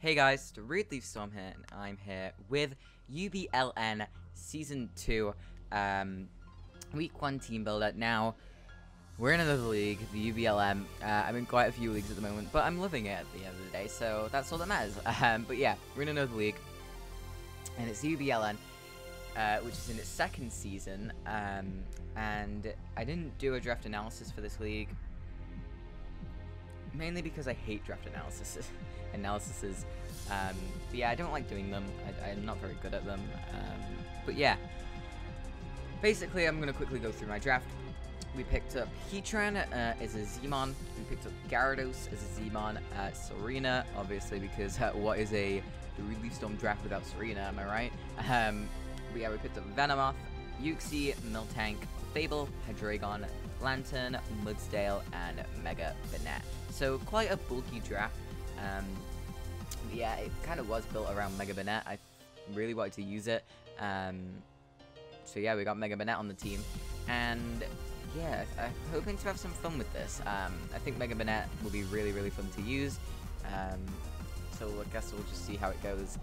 Hey guys, DarudeLeafStorm here, and I'm here with UBLN Season 2, Week 1 Team Builder. Now, we're in another league, the UBLN. I'm in quite a few leagues at the moment, but I'm loving it at the end of the day, so that's all that matters. But yeah, we're in another league, and it's UBLN, which is in its second season, and I didn't do a draft analysis for this league, mainly because I hate draft analyses. But yeah, I don't like doing them. I'm not very good at them. But yeah, basically, I'm gonna quickly go through my draft. We picked up Heatran as a Zmon. We picked up Gyarados as a Zmon. Serena, obviously, because what is a DarudeLeafStorm draft without Serena? Am I right? But yeah, we picked up Venomoth, Uxie, Miltank, Fable, Hydreigon, Lantern, Mudsdale, and Mega Banette. So quite a bulky draft. Yeah, it kind of was built around Mega Banette. I really wanted to use it. So yeah, we got Mega Banette on the team, and yeah, I'm hoping to have some fun with this. I think Mega Banette will be really, really fun to use. So I guess we'll just see how it goes.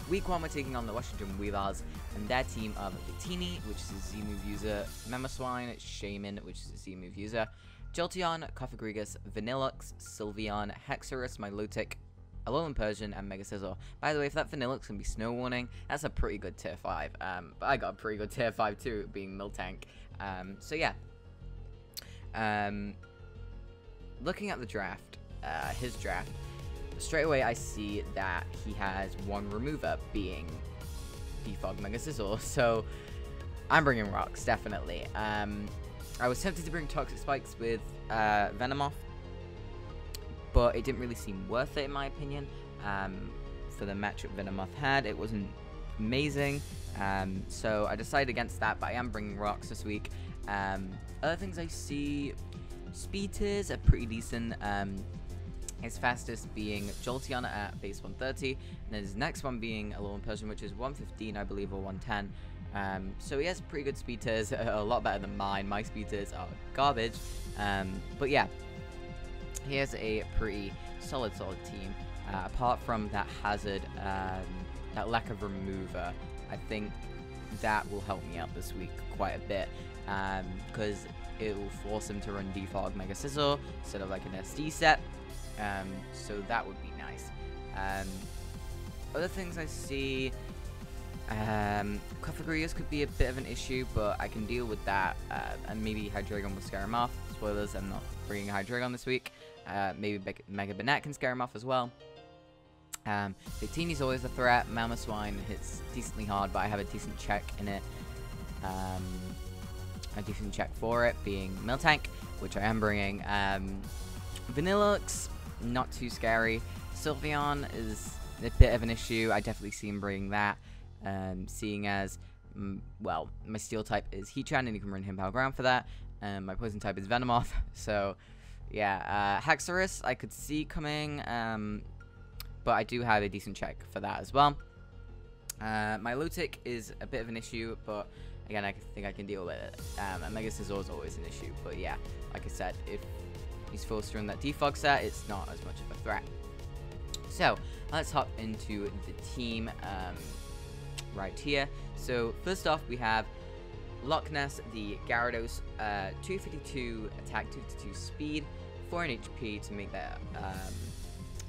Week 1, we're taking on the Washington Weaviles and their team of Victini, which is a Z-move user, Mamoswine, Shaman, which is a Z-move user, Jolteon, Cofagrigus, Vanillux, Sylveon, Hexorus, Milotic, Alolan Persian, and Mega Scizor. By the way, if that Vanillux can be Snow Warning, that's a pretty good tier 5. But I got a pretty good tier 5 too, being Miltank. So yeah. Looking at the draft, his draft, straight away I see that he has one remover, being Defog Mega Scizor. So I'm bringing Rocks, definitely. I was tempted to bring Toxic Spikes with Venomoth, but it didn't really seem worth it in my opinion. For the matchup Venomoth had, it wasn't amazing. So I decided against that, but I am bringing Rocks this week. Other things I see, speed tiers are pretty decent. His fastest being Jolteon at base 130, and then his next one being Alolan Persian, which is 115, I believe, or 110. So he has pretty good speed tiers, a lot better than mine. My speed tiers are garbage. But yeah, he has a pretty solid team. Apart from that hazard, that lack of remover, I think that will help me out this week quite a bit, because it will force him to run Defog Mega Scizor instead of like an SD set. So that would be nice. Other things I see, Cofagrigus could be a bit of an issue, but I can deal with that, and maybe Hydreigon will scare him off. Spoilers, I'm not bringing Hydreigon this week. Maybe Mega Banette can scare him off as well. Victini's always a threat. Mamoswine hits decently hard, but I have a decent check in it. A decent check for it being Miltank, which I am bringing. Vanillux, not too scary. Sylveon is a bit of an issue. I definitely see him bringing that. Seeing as, well, my Steel type is Heatran, and you can run him Power Ground for that. My Poison type is Venomoth. So, yeah, Hexorus I could see coming, but I do have a decent check for that as well. Milotic is a bit of an issue, but again, I think I can deal with it. And Mega Scizor is always an issue, but yeah, like I said, if he's forced to run that Defog set, it's not as much of a threat. So, let's hop into the team right here. So, first off, we have Loch Ness, the Gyarados, 252 attack, 252 speed, 4 in HP to make that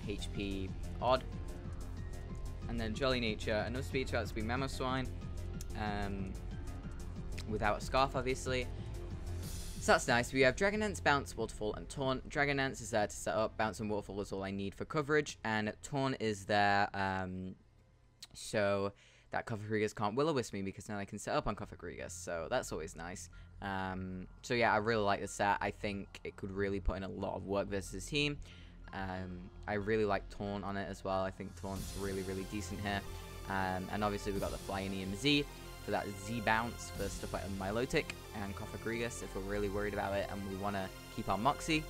HP odd. And then Jolly Nature, enough speed to outspeed Mamoswine, without a Scarf, obviously. So that's nice. We have Dragonance, Bounce, Waterfall, and Taunt. Dragonance is there to set up. Bounce and Waterfall is all I need for coverage. And Taunt is there so that Cofagrigus can't Will-O-Wisp me, because now I can set up on Cofagrigus. So that's always nice. So yeah, I really like this set. I think it could really put in a lot of work versus his team. I really like Taunt on it as well. I think Taunt's really, really decent here. And obviously we've got the Flying EMZ for that Z-Bounce for stuff like Milotic and Cofagrigus if we're really worried about it and we want to keep our Moxie.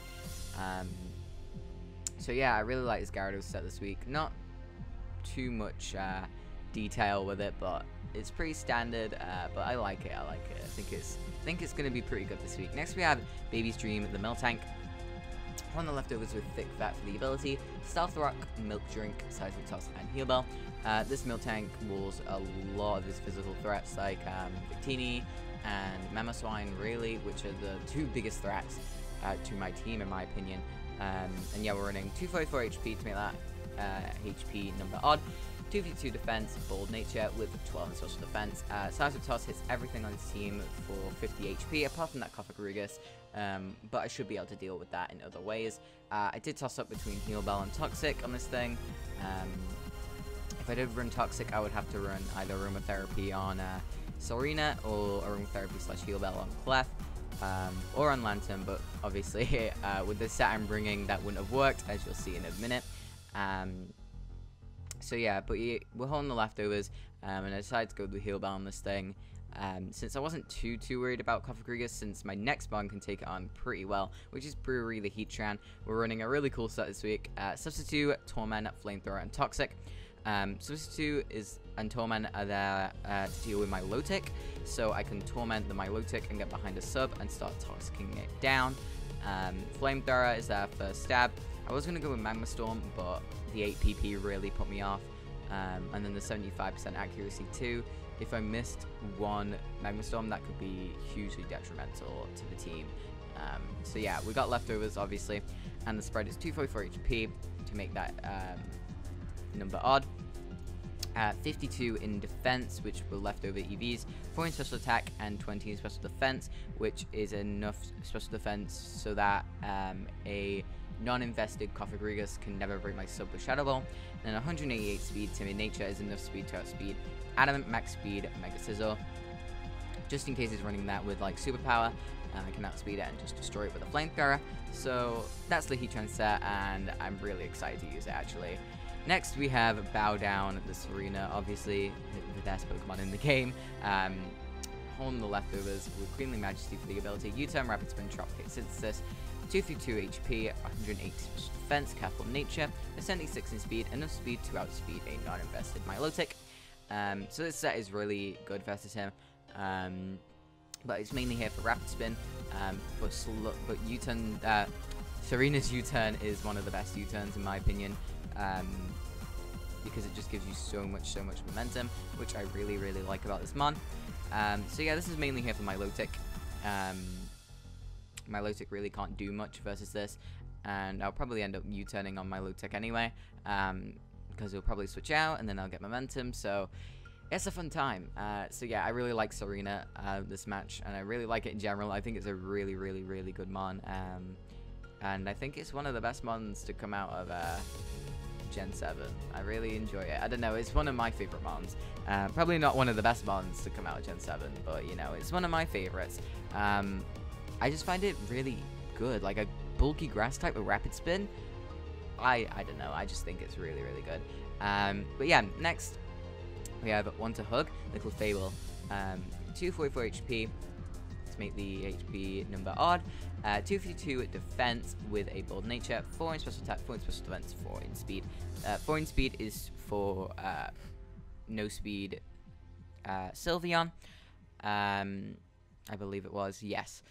So yeah, I really like this Gyarados set this week. Not too much detail with it, but it's pretty standard, but I like it. I think it's going to be pretty good this week. Next we have Baby's Dream, the Miltank. On the leftovers with Thick Vat for the ability, Stealth Rock, Milk Drink, Seismic Toss, and Heal Bell. This Milk Tank walls a lot of his physical threats like Victini and Mamoswine, really, which are the two biggest threats to my team in my opinion. And yeah, we're running 244 HP to make that HP number odd. 252 defense, Bold Nature with 12 in social defense. Seismic Toss hits everything on his team for 50 HP, apart from that Cofagrigus, but I should be able to deal with that in other ways. I did toss up between Heal Bell and Toxic on this thing. If I did run Toxic, I would have to run either Aromatherapy on Serena or Aromatherapy / Heal Bell on Clef, or on Lantern, but obviously with the set I'm bringing, that wouldn't have worked, as you'll see in a minute. So yeah, but we're holding the leftovers, and I decided to go with the Heal Bell on this thing, since I wasn't too worried about Cofagrigus, since my next bond can take it on pretty well, which is Brewery the Heatran. We're running a really cool set this week. Substitute, Torment, Flamethrower, and Toxic. Substitute and Torment are there to deal with my Milotic, so I can Torment the Milotic and get behind a sub and start Toxicking it down. Flamethrower is there for stab. I was going to go with Magma Storm, but the 8 PP really put me off, and then the 75% accuracy too. If I missed one Magma Storm, that could be hugely detrimental to the team. So yeah, we got leftovers obviously, and the spread is 244 HP to make that number odd. 52 in defense, which were leftover EVs, 4 in special attack, and 20 in special defense, which is enough special defense so that a non-invested Cofagrigus can never break my sub with Shadow Ball. And 188 speed, Timid Nature is enough speed to outspeed Adamant, Max Speed, Mega Scissor. Just in case he's running that with like superpower, I can outspeed it and just destroy it with a Flamethrower. So that's the Heatran set, and I'm really excited to use it actually. Next we have Bow Down, the Serena, obviously the best Pokemon in the game. Holding the leftovers with Queenly Majesty for the ability, U-Turn, Rapid Spin, Tropic Synthesis, 232 HP, 180 special defense, Careful Nature, a 76 in speed, enough speed to outspeed a non-invested Milotic. So this set is really good versus him, but it's mainly here for Rapid Spin, but U-Turn, Serena's U-Turn is one of the best U-Turns in my opinion, because it just gives you so much momentum, which I really like about this mon. So yeah, this is mainly here for Milotic. Milotic really can't do much versus this, and I'll probably end up U-turning on Milotic anyway, because he'll probably switch out and then I'll get momentum, so it's a fun time. So yeah, I really like Serena this match, and I really like it in general. I think it's a really good mon, and I think it's one of the best mons to come out of Gen 7. I really enjoy it. I don't know, it's one of my favorite mons. Probably not one of the best mons to come out of Gen 7, but you know, it's one of my favorites. I just find it really good, like a bulky grass type with Rapid Spin. I don't know, I just think it's really good. But yeah, next we have One to Hug, the Clefable, 244 HP to make the HP number odd, 252 defense with a Bold Nature, 4 in special attack, 4 in special defense, 4 in speed. 4 in speed is for no speed Sylveon, I believe it was, yes.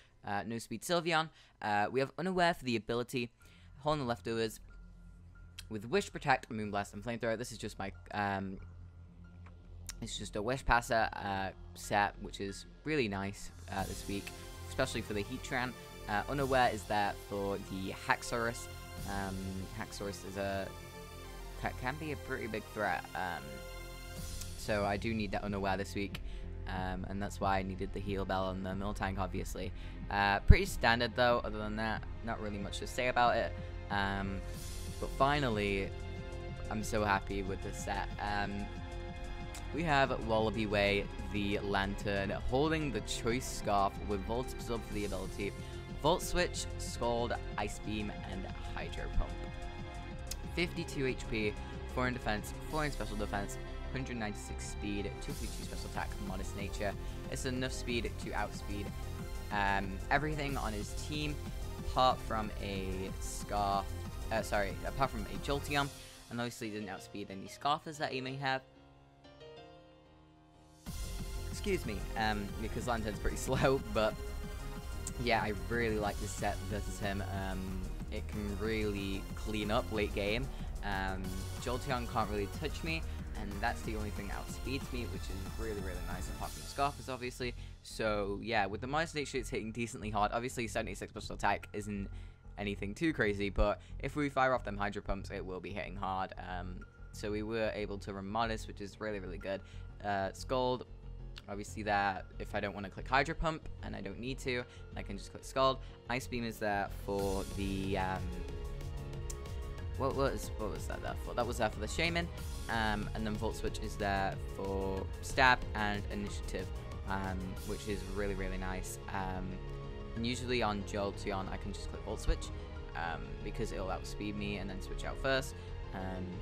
No speed Sylveon. We have Unaware for the ability, holding the leftovers with Wish, Protect, Moonblast, and Flamethrower. This is just my it's just a Wish Passer set, which is really nice this week, especially for the Heatran. Unaware is there for the Haxorus. Haxorus is can be a pretty big threat, so I do need that Unaware this week. And that's why I needed the Heal Bell and the Miltank, obviously. Pretty standard though, other than that, not really much to say about it. But finally, I'm so happy with this set. We have Wallaby Way, the Lantern, holding the Choice Scarf with Volt Absorb for the ability, Volt Switch, Scald, Ice Beam, and Hydro Pump. 52 HP, 4 in defense, 4 in special defense, 196 speed, 252 special attack, Modest Nature. It's enough speed to outspeed everything on his team, apart from a Scarf, apart from a Jolteon, and obviously didn't outspeed any Scarfers that he may have. Excuse me, because Lantern's pretty slow, but yeah, I really like this set versus him. it can really clean up late game. Jolteon can't really touch me, and that's the only thing that outspeeds me, which is really, really nice, apart from Scarfers, obviously. So, yeah, with the minus nature, it's hitting decently hard. Obviously, 76 plus attack isn't anything too crazy, but if we fire off them Hydro Pumps, it will be hitting hard. So we were able to run Modest, which is really, really good. Scald, obviously that if I don't want to click Hydro Pump, and I don't need to, I can just click Scald. Ice Beam is there for the, what was that there for? That was there for the Shaman, and then Volt Switch is there for Stab and Initiative, which is really, really nice. And usually on Jolteon, I can just click Volt Switch, because it'll outspeed me and then switch out first.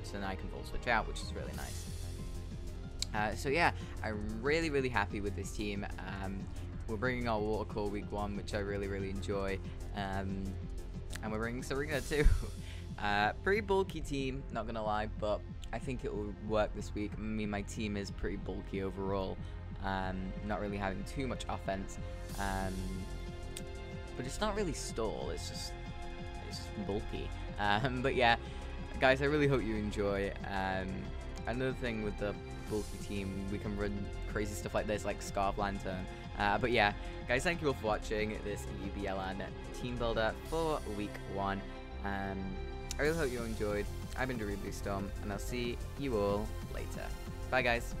So then I can Volt Switch out, which is really nice. So yeah, I'm really, really happy with this team. We're bringing our Water Core week 1, which I really, really enjoy. And we're bringing Serena too. Pretty bulky team, not gonna lie, but I think it will work this week. I mean, my team is pretty bulky overall. Not really having too much offense. But it's not really stall, it's just bulky. But yeah, guys, I really hope you enjoy. Another thing with the bulky team, we can run crazy stuff like this, like Scarf Lantern. But yeah, guys, thank you all for watching this UBLN team builder for week 1. I really hope you enjoyed. I've been DarudeLeafStorm, and I'll see you all later. Bye, guys.